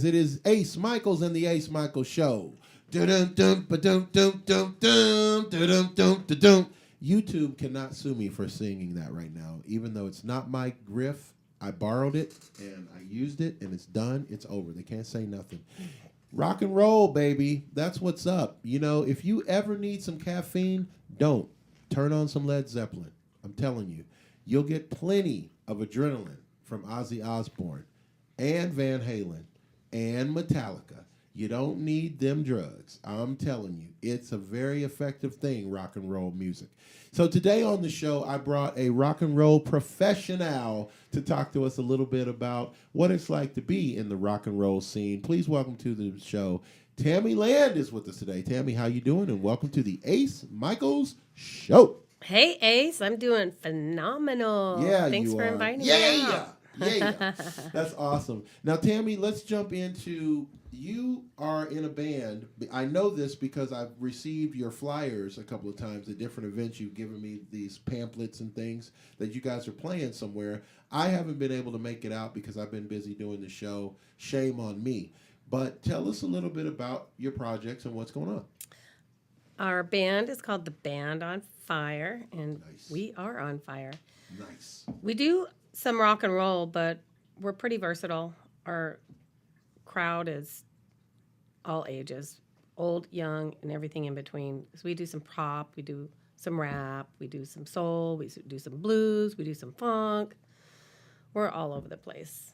It is Ace Michaels and the Ace Michaels Show. Dun-dun-dun-ba-dum-dum-dum-dum-dum-dum-dum. YouTube cannot sue me for singing that right now, even though it's not my griff. I borrowed it and I used it, and it's done. It's over. They can't say nothing. Rock and roll, baby. That's what's up. You know, if you ever need some caffeine, don't. Turn on some Led Zeppelin. I'm telling you, you'll get plenty of adrenaline from Ozzy Osbourne and Van Halen and Metallica. You don't need them drugs. I'm telling you, it's a very effective thing, rock and roll music. So today on the show, I brought a rock and roll professional to talk to us a little bit about what it's like to be in the rock and roll scene. Please welcome to the show, Tammy Land is with us today. Tammy, how you doing? And welcome to the Ace Michaels Show. Hey, Ace, I'm doing phenomenal. Yeah, Thanks you for are. inviting me Yeah, out. yeah. That's awesome. Now, Tammy, let's jump into you are in a band. I know this because I've received your flyers a couple of times at different events. You've given me these pamphlets and things that you guys are playing somewhere. I haven't been able to make it out because I've been busy doing the show. Shame on me. But tell us a little bit about your projects and what's going on. Our band is called The Band on Fire, and Nice. we are on fire. Nice. We do some rock and roll, but we're pretty versatile. Our crowd is all ages, old, young, and everything in between. So we do some pop, we do some rap, we do some soul, we do some blues, we do some funk. We're all over the place.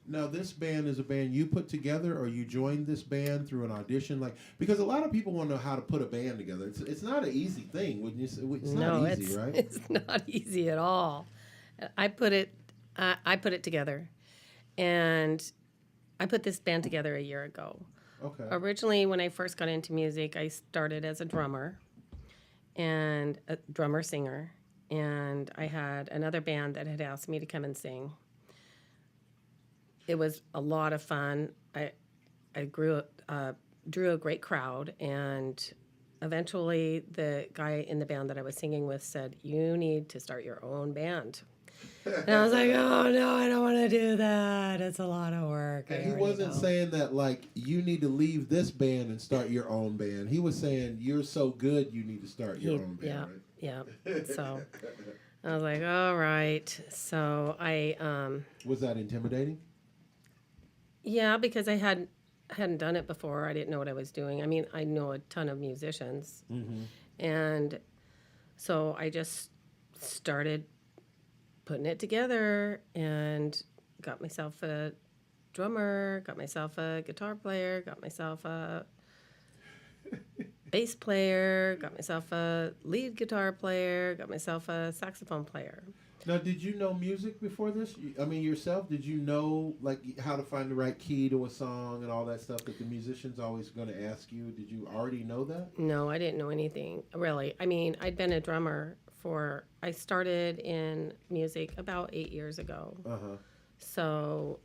Now, this band is a band you put together, or you joined this band through an audition? Like, because a lot of people want to know how to put a band together. It's not an easy thing, wouldn't you say? It's No, not easy, right? it's not easy at all. I put it I put it together, and I put this band together a year ago. Okay. Originally, when I first got into music, I started as a drummer and a drummer singer, and I had another band that had asked me to come and sing. It was a lot of fun. I drew a great crowd, and eventually the guy in the band that I was singing with said, "You need to start your own band." And I was like, "Oh no, I don't want to do that. It's a lot of work." And he wasn't saying that, like, you need to leave this band and start your own band. He was saying, you're so good, you need to start your own band, right? Yeah. So I was like, "All right." So Was that intimidating? yeah, because hadn't done it before. I didn't know what I was doing. I mean, I know a ton of musicians, and so I just started putting it together and got myself a drummer, got myself a guitar player, got myself a bass player, got myself a lead guitar player, got myself a saxophone player. Now, did you know music before this? I mean, yourself, did you know, like, how to find the right key to a song and all that stuff that the musician's always going to ask you? Did you already know that? No, I didn't know anything, really. I mean, I'd been a drummer I started in music about 8 years ago. Uh-huh. So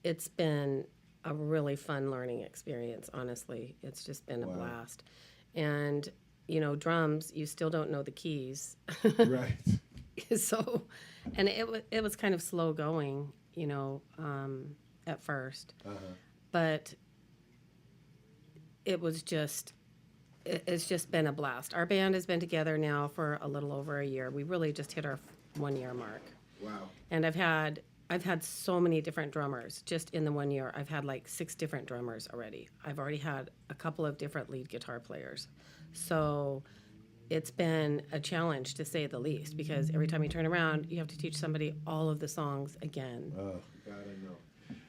it's been a really fun learning experience, honestly. It's just been a Wow. blast. And, drums, you still don't know the keys. Right. So, and it was kind of slow going, at first. Uh-huh. But it's just been a blast. Our band has been together now for a little over a year. We really just hit our 1 year mark. Wow. And I've had so many different drummers just in the 1 year. I've had like 6 different drummers already. I've already had a couple of different lead guitar players. So it's been a challenge, to say the least, because every time you turn around, you have to teach somebody all of the songs again. Oh, God, I know.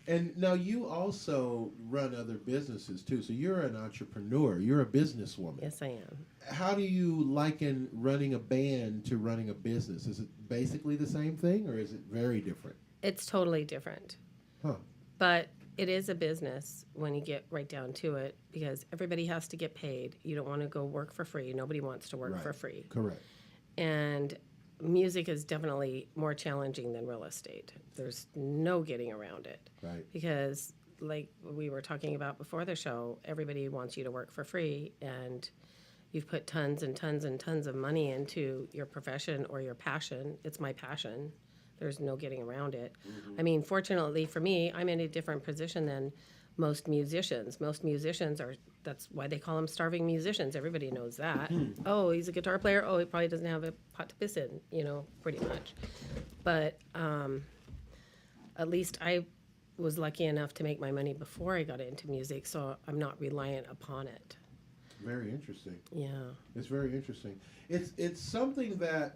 And now you also run other businesses, too. So you're an entrepreneur. You're a businesswoman. Yes, I am. How do you liken running a band to running a business? Is it basically the same thing, or is it very different? It's totally different. Huh. But it is a business when you get right down to it, because everybody has to get paid. You don't want to go work for free. Nobody wants to work Right. for free. Correct. And music is definitely more challenging than real estate. There's no getting around it. Right. Because, like we were talking about before the show, everybody wants you to work for free, and you've put tons and tons and tons of money into your profession or your passion. It's my passion. There's no getting around it. I mean, fortunately for me, I'm in a different position than most musicians. Most musicians are, that's why they call them starving musicians. Everybody knows that. Oh, he's a guitar player. Oh, he probably doesn't have a pot to piss in, pretty much. But at least I was lucky enough to make my money before I got into music, so I'm not reliant upon it. Very interesting. Yeah. It's very interesting. It's something that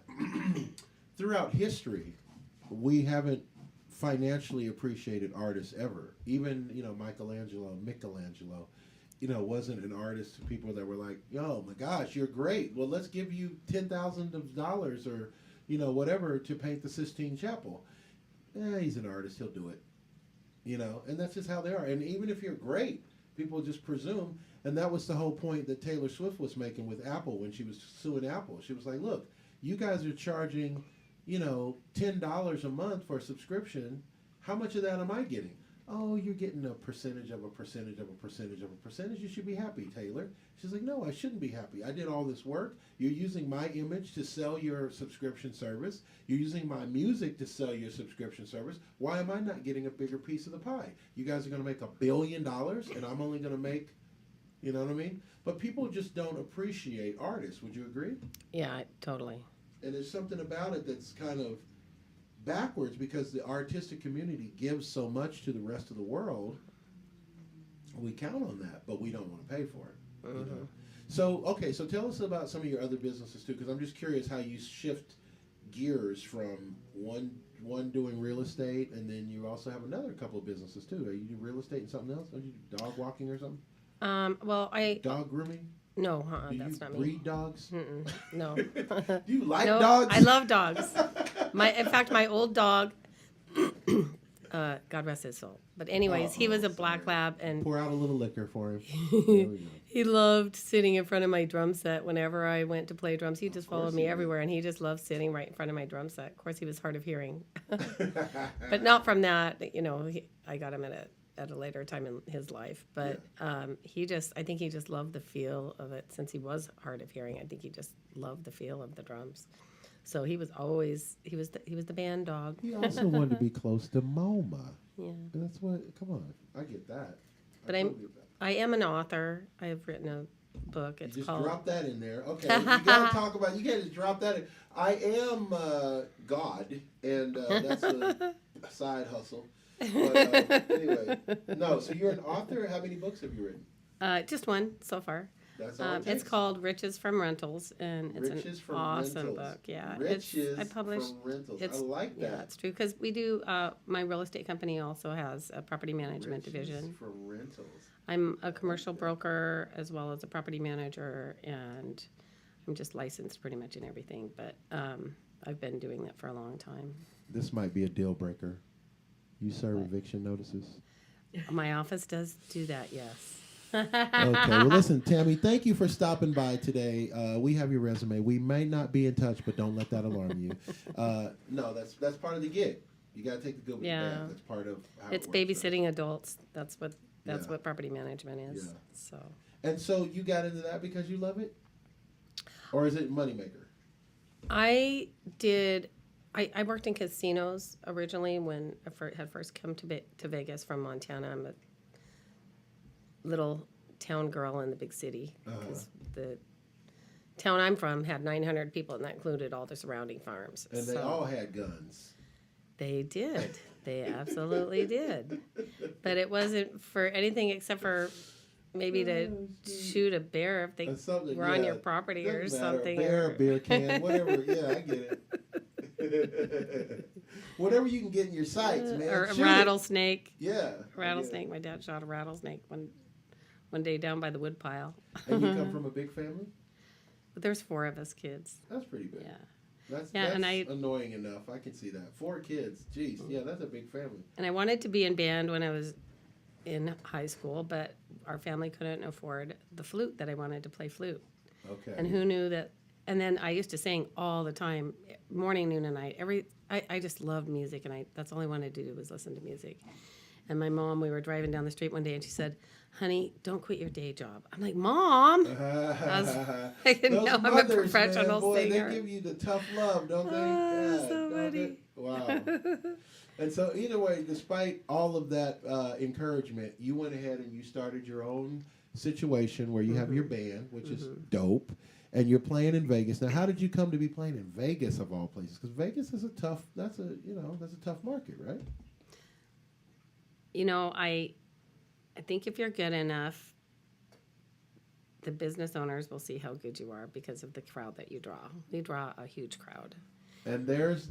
throughout history we haven't financially appreciated artists ever. Even Michelangelo, wasn't an artist to people that were like, "Yo, my gosh, you're great. Well, let's give you $10,000 or whatever to paint the Sistine Chapel." He's an artist. He'll do it. And that's just how they are. And even if you're great, people just presume. And that was the whole point that Taylor Swift was making with Apple when she was suing Apple. She was like, look, you guys are charging, $10 a month for a subscription. How much of that am I getting? Oh, you're getting a percentage of a percentage of a percentage of a percentage. You should be happy, Taylor. She's like, no, I shouldn't be happy. I did all this work. You're using my image to sell your subscription service. You're using my music to sell your subscription service. Why am I not getting a bigger piece of the pie? You guys are going to make $1 billion, and I'm only going to make, you know what I mean? But people just don't appreciate artists. Would you agree? Yeah, totally. And there's something about it that's kind of backwards because the artistic community gives so much to the rest of the world. We count on that, but we don't want to pay for it. So tell us about some of your other businesses too, because I'm just curious how you shift gears from one doing real estate, and then you also have another couple of businesses too. You do real estate and something else? Don't you do dog walking or something? Dog grooming? No, do that's you not me. breed dogs? No. Do you like No, dogs? I love dogs. In fact, my old dog, God rest his soul. But anyways, he was a black lab, and Pour out a little liquor for him. There we go. he loved sitting in front of my drum set whenever I went to play drums. He just followed me he everywhere, and he just loved sitting right in front of my drum set. Of course, he was hard of hearing, but not from that. I got him at a later time in his life. But I think he just loved the feel of it. Since he was hard of hearing, I think he just loved the feel of the drums. So he was the band dog. He also wanted to be close to MoMA. Yeah. And that's what. Come on, I get that. But I am an author. I have written a book. It's You just called. drop that in there. Okay, you gotta talk about. You gotta drop that in. I am God, and that's a side hustle. But anyway, no. So you're an author. How many books have you written? Just one so far. That's all. It's called Riches from Rentals, and it's Riches an from awesome Rentals. book. Yeah, Riches I published. from Rentals. It's, I like that. Yeah, it's true because we do. My real estate company also has a property management Riches division. from Rentals. I'm a commercial broker as well as a property manager, and I'm just licensed pretty much in everything. But I've been doing that for a long time. This might be a deal breaker. You serve eviction notices? My office does do that. Yes. Okay. Well, listen, Tammy, thank you for stopping by today. We have your resume. We may not be in touch, but don't let that alarm you. No, that's part of the gig. You got to take the good with the bad. That's part of how it's it works, babysitting adults. That's what Yeah. what property management is. Yeah. So. And so you got into that because you love it, or is it moneymaker? I did. I worked in casinos originally when I had first come to Vegas from Montana. I'm a little town girl in the big city. 'Cause the town I'm from had 900 people, and that included all the surrounding farms. And they all had guns. They did. They absolutely did. But it wasn't for anything except for maybe to shoot a bear if they were on your property or something. A beer can, whatever. Yeah, I get it. Whatever you can get in your sights, man. Or a Shoot it. rattlesnake. Yeah. Rattlesnake. My dad shot a rattlesnake one day down by the woodpile. And you come from a big family? But there's 4 of us kids. That's pretty big. Yeah. That's and annoying enough. I can see that. 4 kids. Jeez. Yeah, that's a big family. And I wanted to be in band when I was in high school, but our family couldn't afford the flute that I wanted to play flute. Okay. And who knew that? And then I used to sing all the time, morning, noon, and night. I just loved music, and that's all I wanted to do was listen to music. And my mom, we were driving down the street one day, and she said, "Honey, don't quit your day job." I'm like, "Mom, I didn't Those know I'm a mothers, professional man, boy, singer." they give you the tough love, don't they? Oh, God, so dog funny. it. Wow. And so either way, despite all of that encouragement, you went ahead and you started your own situation where you have your band, which is dope, and you're playing in Vegas. Now, how did you come to be playing in Vegas of all places? Because Vegas is that's a tough market, right? You know, I think if you're good enough, the business owners will see how good you are because of the crowd that you draw. You draw a huge crowd. And there's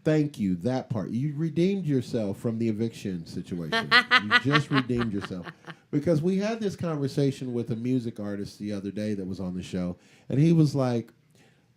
thank you, that part. You redeemed yourself from the eviction situation. You just redeemed yourself. Because we had this conversation with a music artist the other day that was on the show, and he was like,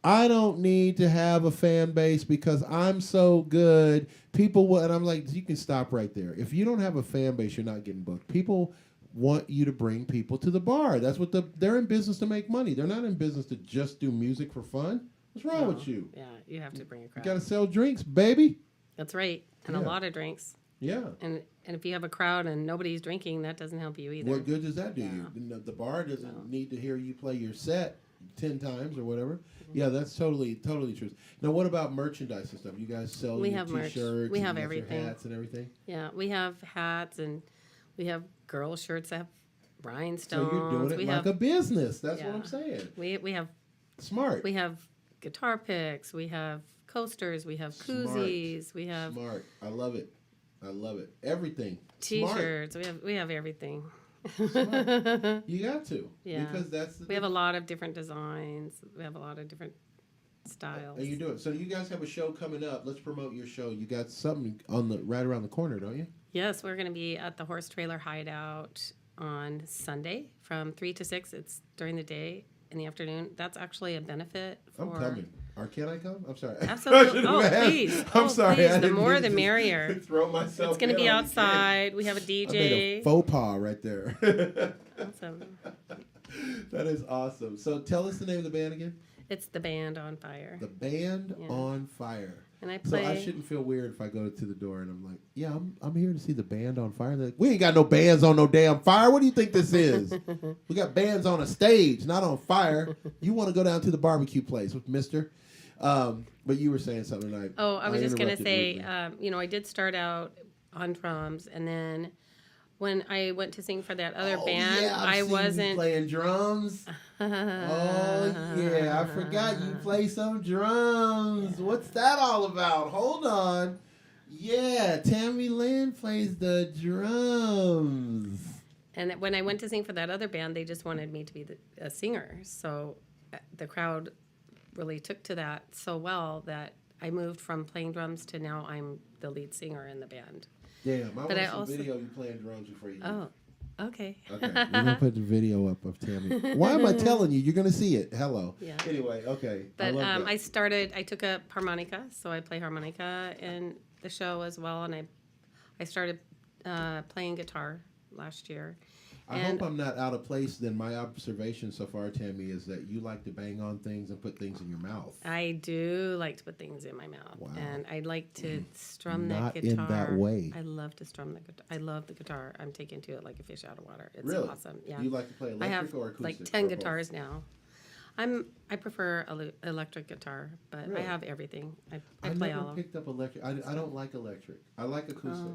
I don't need to have a fan base because I'm so good. People will, and I'm like, you can stop right there. If you don't have a fan base, you're not getting booked. People want you to bring people to the bar. That's what they're in business to make money. They're not in business to just do music for fun. What's wrong with you? Yeah, you have to bring a You crowd. got to sell drinks, baby. That's right, and a Yeah. lot of drinks. Yeah. And if you have a crowd and nobody's drinking, that doesn't help you either. What good does that do you? The bar doesn't need to hear you play your set 10 times or whatever. Yeah, that's totally true. Now, what about merchandise and stuff? You guys sell We your have merch. T-shirts, We and have you got your everything. hats and everything. Yeah, we have hats and we have girl shirts that have So rhinestones. you're doing it we like have a business. That's what Yeah. I'm saying. we have Smart. we have guitar picks. We have coasters. We have koozies. We have Smart. I love it. I love it. Everything. T-shirts. We have everything. Smart. You got to. Yeah. Because that's the We have a lot of different designs. We have a lot of different styles. And you do it. So you guys have a show coming up. Let's promote your show. You got something right around the corner, don't you? Yes, we're going to be at the Horse Trailer Hideout on Sunday from 3 to 6. It's during the day. In the afternoon. That's actually a benefit for... I'm coming. Or can I come? I'm sorry. Absolutely. I should've Oh, asked. please. I'm Oh, sorry. please. I The didn't more, mean the to merrier. Throw myself. It's going to be in on the outside. We have a game. I made a DJ. faux pas right there. Awesome. That is awesome. So tell us the name of the band again. It's the Band on Fire. The Band Yeah. on Fire. And I So play... I shouldn't feel weird if I go to the door and I'm like, yeah, I'm here to see the band on fire. They're like, we ain't got no bands on no damn fire. What do you think this is? We got bands on a stage, not on fire. You want to go down to the barbecue place with Mister. But you were saying something. I was just going to interrupted say, rudely. I did start out on drums. And then when I went to sing for that other band, yeah, I've I seen you wasn't... playing drums. Oh yeah, I forgot you play some drums. What's that all about? Hold on. Yeah, Tammy Lynn plays the drums. And when I went to sing for that other band, they just wanted me to be a singer. So the crowd really took to that so well that I moved from playing drums to now I'm the lead singer in the band. Damn, I want I some also- video of you playing drums before you. Oh, okay. Okay, we're gonna put the video up of Tammy. Why am I telling you? You're gonna see it. Hello. Yeah. Anyway, okay. But I love that. I took up harmonica, so I play harmonica in the show as well. And I started playing guitar last year. I hope I'm not out of place. Then my observation so far, Tammy, is that you like to bang on things and put things in your mouth. I do like to put things in my mouth. Wow. And I like to strum Not that in guitar. that way. I love to strum the guitar. I love the guitar. I'm taken to it like a fish out of water. It's Really? awesome. Yeah. You like to play I electric have or acoustic? like or 10 both? guitars now. I prefer electric guitar, but Really? I have everything. I I play never all of them. picked up electric. I don't like electric. I like acoustic.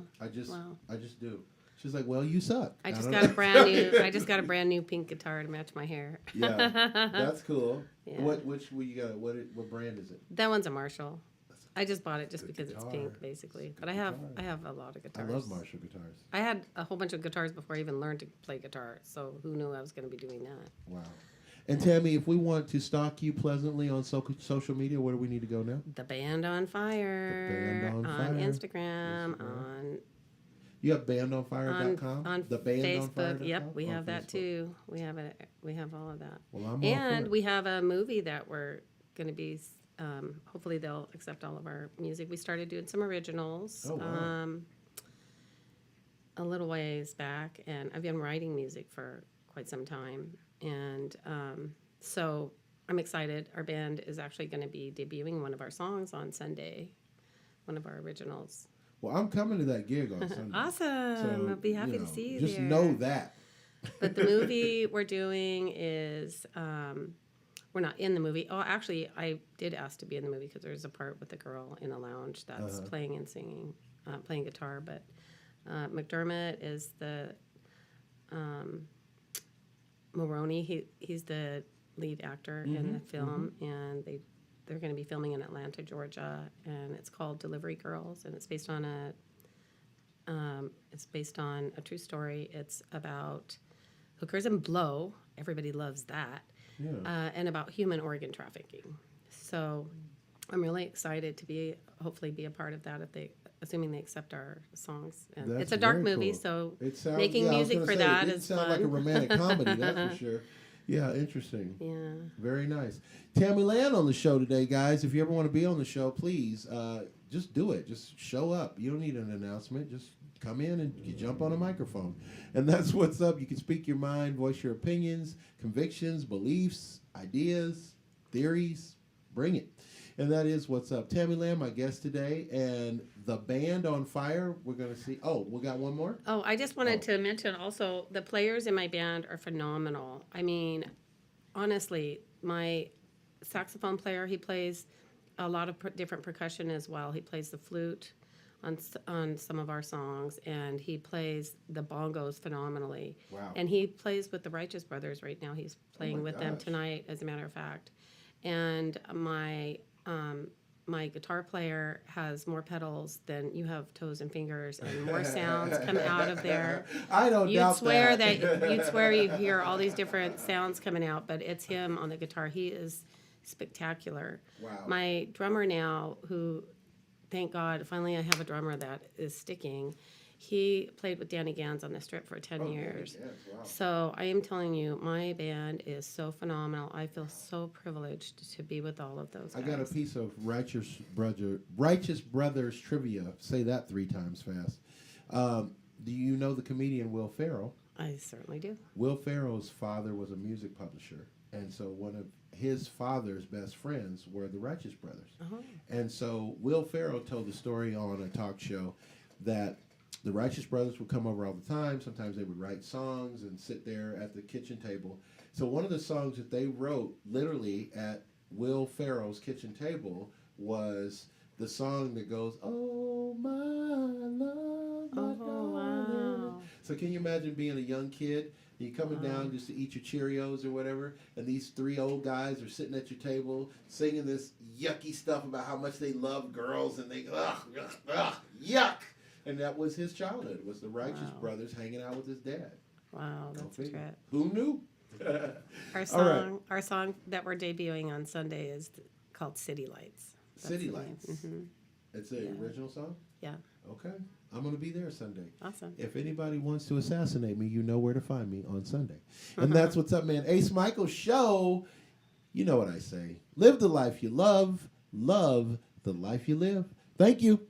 wow. I just do. She's like, well, you suck. I just don't got a know. brand new pink guitar to match my hair. Yeah, that's cool. Yeah. What you got? What brand is it? That one's a Marshall. I just bought it just Good because it's guitar. pink, basically. It's a But good I have guitar. a lot of I guitars. love Marshall guitars. I had a whole bunch of guitars before I even learned to play guitar, so who knew I was going to be doing that? Wow. And Tammy, if we want to stalk you pleasantly on social media, where do we need to go now? The Band on Fire. Band on on Fire. Instagram, You have bandonfire.com? on The Facebook. bandonfire.com? Yep, we On have that Facebook. too. We have all of that. Well, I'm all for And it. we have a movie that we're going to be. Hopefully, they'll accept all of our music. We started doing some originals. Oh, wow. A little ways back, and I've been writing music for quite some time, and so I'm excited. Our band is actually going to be debuting one of our songs on Sunday, one of our originals. Well, I'm coming to that gig on Sunday. Awesome. I'll be happy to see you just there. know that. But the movie we're doing is we're not in the movie. Oh, actually, I did ask to be in the movie because there's a part with a girl in a lounge that's playing and singing, playing guitar. But McDermott is the Mulroney. He's the lead actor in the film, and they're going to be filming in Atlanta, Georgia, and it's called Delivery Girls, and it's based on a true story. It's about hookers and blow. Everybody loves that. Yeah. And about human organ trafficking. So I'm really excited to hopefully be a part of that assuming they accept our songs. And That's it's a dark very movie, cool. so It sounds, making I was music gonna for say, that it is sound fun. like a romantic comedy, that's for sure. Yeah, interesting. Yeah. Very nice. Tammy Land on the show today, guys. If you ever want to be on the show, please just do it. Just show up. You don't need an announcement. Just come in and you jump on a microphone. And that's what's up. You can speak your mind, voice your opinions, convictions, beliefs, ideas, theories. Bring it. And that is what's up. Tammy Land, my guest today, and the band on fire. We're going to see. Oh, we got one more? Oh, I just wanted to mention also the players in my band are phenomenal. I mean, honestly, my saxophone player, he plays a lot of different percussion as well. He plays the flute on some of our songs, and he plays the bongos phenomenally. Wow. And he plays with the Righteous Brothers right now. He's playing with them gosh. tonight, as a matter of fact. And my guitar player has more pedals than you have toes and fingers, and more sounds come out of there. I don't doubt You'd swear you hear all these different sounds coming out, but it's him on the guitar. He is spectacular. Wow. My drummer now, who, thank God, finally I have a drummer that is sticking. He played with Danny Gans on the Strip for 10 years. Yes, wow. So I am telling you, my band is so phenomenal. I feel so privileged to be with all of those guys. I got a piece of Righteous Brothers trivia. Say that 3 times fast. Do you know the comedian Will Ferrell? I certainly do. Will Ferrell's father was a music publisher, and so one of his father's best friends were the Righteous Brothers. Uh-huh. And so Will Ferrell told the story on a talk show that the Righteous Brothers would come over all the time. Sometimes they would write songs and sit there at the kitchen table. So one of the songs that they wrote literally at Will Ferrell's kitchen table was the song that goes, "Oh, my love, my darling." Wow. So can you imagine being a young kid, and you coming down just to eat your Cheerios or whatever, and these 3 old guys are sitting at your table singing this yucky stuff about how much they love girls, and they, yuck. And that was his childhood, was the Righteous Brothers hanging out with his dad. Wow, that's a trip. Who knew? Our song that we're debuting on Sunday is called City Lights. That's City the Lights. name. Mhm. It's the original song? Yeah. Okay. I'm going to be there Sunday. Awesome. If anybody wants to assassinate me, you know where to find me on Sunday. And that's what's up, man. Ace Michael Show. You know what I say. Live the life you love the life you live. Thank you.